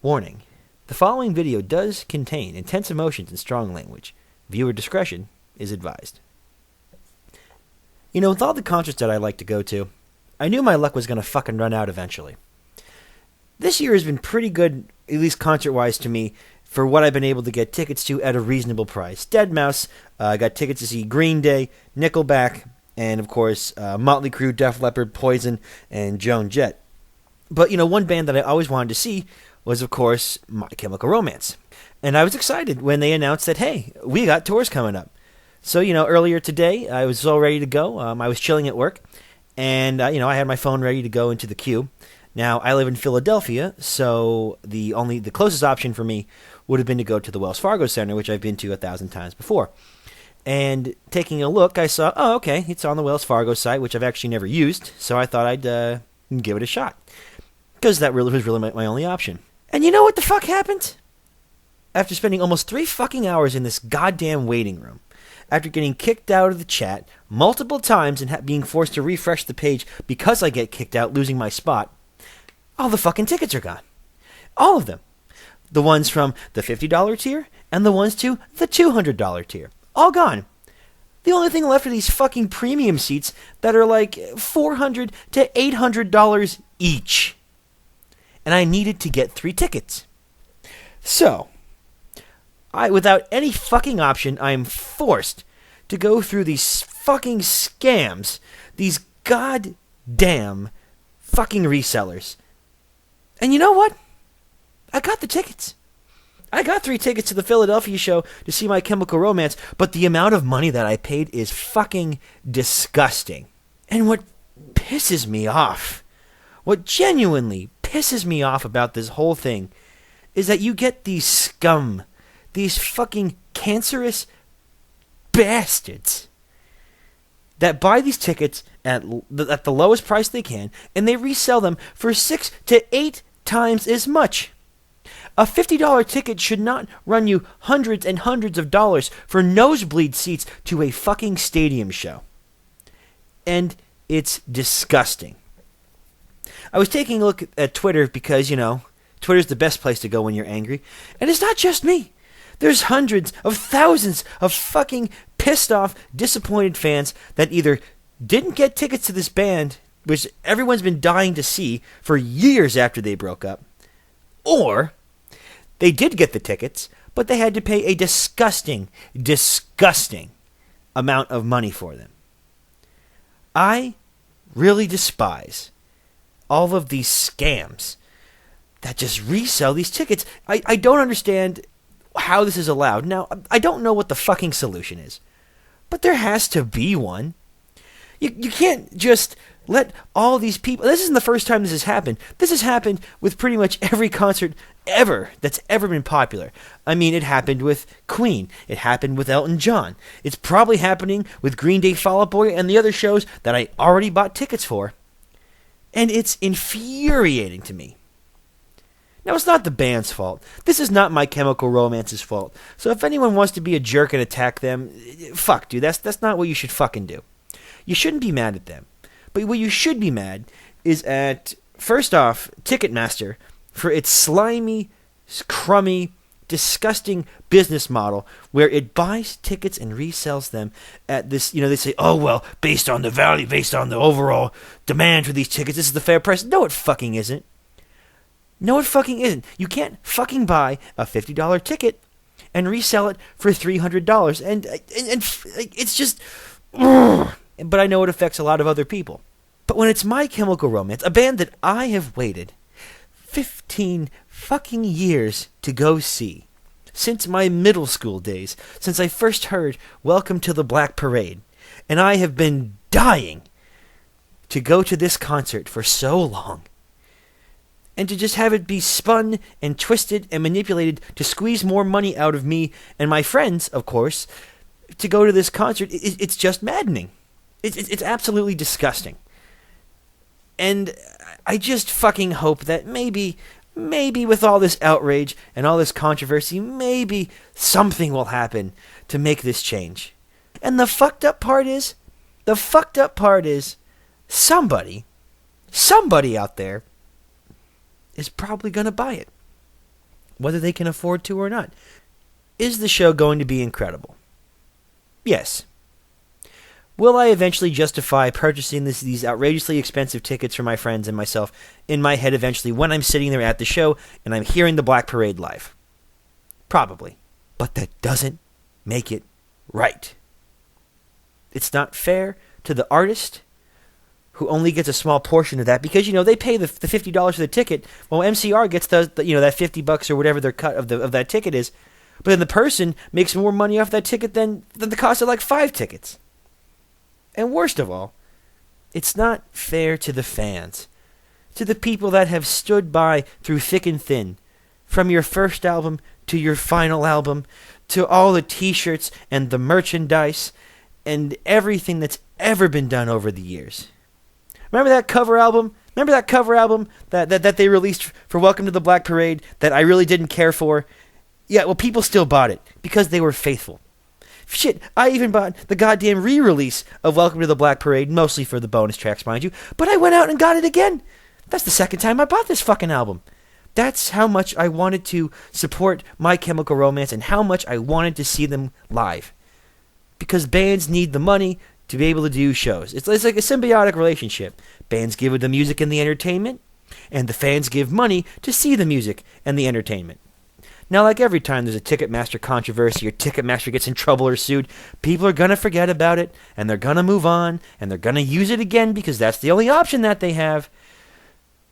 Warning. The following video does contain intense emotions and strong language. Viewer discretion is advised. You know, with all the concerts that I like to go to, I knew my luck was going to fucking run out eventually. This year has been pretty good, at least concert-wise to me, for what I've been able to get tickets to at a reasonable price. Deadmau5, I got tickets to see Green Day, Nickelback, and of course, Motley Crue, Def Leppard, Poison, and Joan Jett. But, you know, one band that I always wanted to see was, of course, My Chemical Romance. And I was excited when they announced that, hey, we got tours coming up. So, you know, earlier today, I was all ready to go. I was chilling at work, and, I had my phone ready to go into the queue. Now, I live in Philadelphia, so the closest option for me would have been to go to the Wells Fargo Center, which I've been to 1,000 times before. And taking a look, I saw, oh, okay, it's on the Wells Fargo site, which I've actually never used, so I thought I'd give it a shot. Because that really was my only option. And you know what the fuck happened? After spending almost 3 fucking hours in this goddamn waiting room, after getting kicked out of the chat multiple times and being forced to refresh the page because I get kicked out, losing my spot, all the fucking tickets are gone. All of them. The ones from the $50 tier and the ones to the $200 tier. All gone. The only thing left are these fucking premium seats that are like $400 to $800 each. And I needed to get 3 tickets. So, without any fucking option, I am forced to go through these fucking scams, these goddamn fucking resellers. And you know what? I got the tickets. I got 3 tickets to the Philadelphia show to see My Chemical Romance, but the amount of money that I paid is fucking disgusting. And what pisses me off, what genuinely pisses me off about this whole thing, is that you get these scum, these fucking cancerous bastards that buy these tickets at the lowest price they can, and they resell them for 6 to 8 times as much. A $50 ticket should not run you hundreds and hundreds of dollars for nosebleed seats to a fucking stadium show. And it's disgusting. I was taking a look at Twitter because, Twitter's the best place to go when you're angry. And it's not just me. There's hundreds of thousands of fucking pissed off, disappointed fans that either didn't get tickets to this band, which everyone's been dying to see for years after they broke up, or they did get the tickets, but they had to pay a disgusting, disgusting amount of money for them. I really despise all of these scams that just resell these tickets. I don't understand how this is allowed. Now, I don't know what the fucking solution is, but there has to be one. You can't just let all these people... This isn't the first time this has happened. This has happened with pretty much every concert ever that's ever been popular. I mean, it happened with Queen. It happened with Elton John. It's probably happening with Green Day, Fall Out Boy, and the other shows that I already bought tickets for. And it's infuriating to me. Now, it's not the band's fault. This is not My Chemical Romance's fault. So if anyone wants to be a jerk and attack them, fuck, dude, that's not what you should fucking do. You shouldn't be mad at them. But what you should be mad is at, first off, Ticketmaster for its slimy, crummy, disgusting business model where it buys tickets and resells them at this, they say, oh, well, based on the value, based on the overall demand for these tickets, this is the fair price. No, it fucking isn't. No, it fucking isn't. You can't fucking buy a $50 ticket and resell it for $300. And it's just... But I know it affects a lot of other people. But when it's My Chemical Romance, a band that I have waited 15 fucking years to go see, since my middle school days, since I first heard Welcome to the Black Parade, and I have been dying to go to this concert for so long, and to just have it be spun and twisted and manipulated to squeeze more money out of me and my friends, of course, to go to this concert, it's just maddening. It's absolutely disgusting. And I just fucking hope that maybe with all this outrage and all this controversy, maybe something will happen to make this change. And the fucked up part is, somebody out there is probably going to buy it. whether they can afford to or not. Is the show going to be incredible? Yes. Will I eventually justify purchasing these outrageously expensive tickets for my friends and myself in my head eventually when I'm sitting there at the show and I'm hearing the Black Parade live? Probably. But that doesn't make it right. It's not fair to the artist who only gets a small portion of that because, they pay the $50 for the ticket, while MCR gets that $50 or whatever their cut of that ticket is. But then the person makes more money off that ticket than the cost of like 5 tickets. And worst of all, it's not fair to the fans, to the people that have stood by through thick and thin, from your first album to your final album, to all the t-shirts and the merchandise and everything that's ever been done over the years. Remember that cover album? that they released for Welcome to the Black Parade that I really didn't care for? Yeah, well, people still bought it because they were faithful. Shit, I even bought the goddamn re-release of Welcome to the Black Parade, mostly for the bonus tracks, mind you, but I went out and got it again. That's the second time I bought this fucking album. That's how much I wanted to support My Chemical Romance and how much I wanted to see them live. Because bands need the money to be able to do shows. It's like a symbiotic relationship. Bands give the music and the entertainment, and the fans give money to see the music and the entertainment. Now, like every time there's a Ticketmaster controversy or Ticketmaster gets in trouble or sued, people are going to forget about it, and they're going to move on, and they're going to use it again because that's the only option that they have.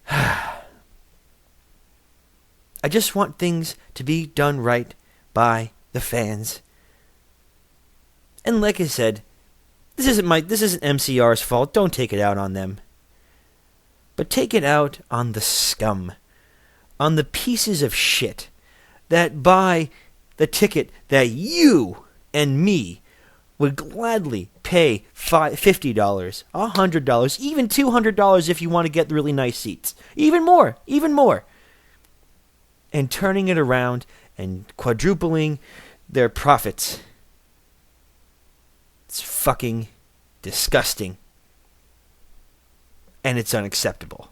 I just want things to be done right by the fans. And like I said, this isn't MCR's fault. Don't take it out on them. But take it out on the scum. On the pieces of shit that buy the ticket that you and me would gladly pay $50, $100, even $200 if you want to get really nice seats. Even more. And turning it around and quadrupling their profits. It's fucking disgusting. And it's unacceptable.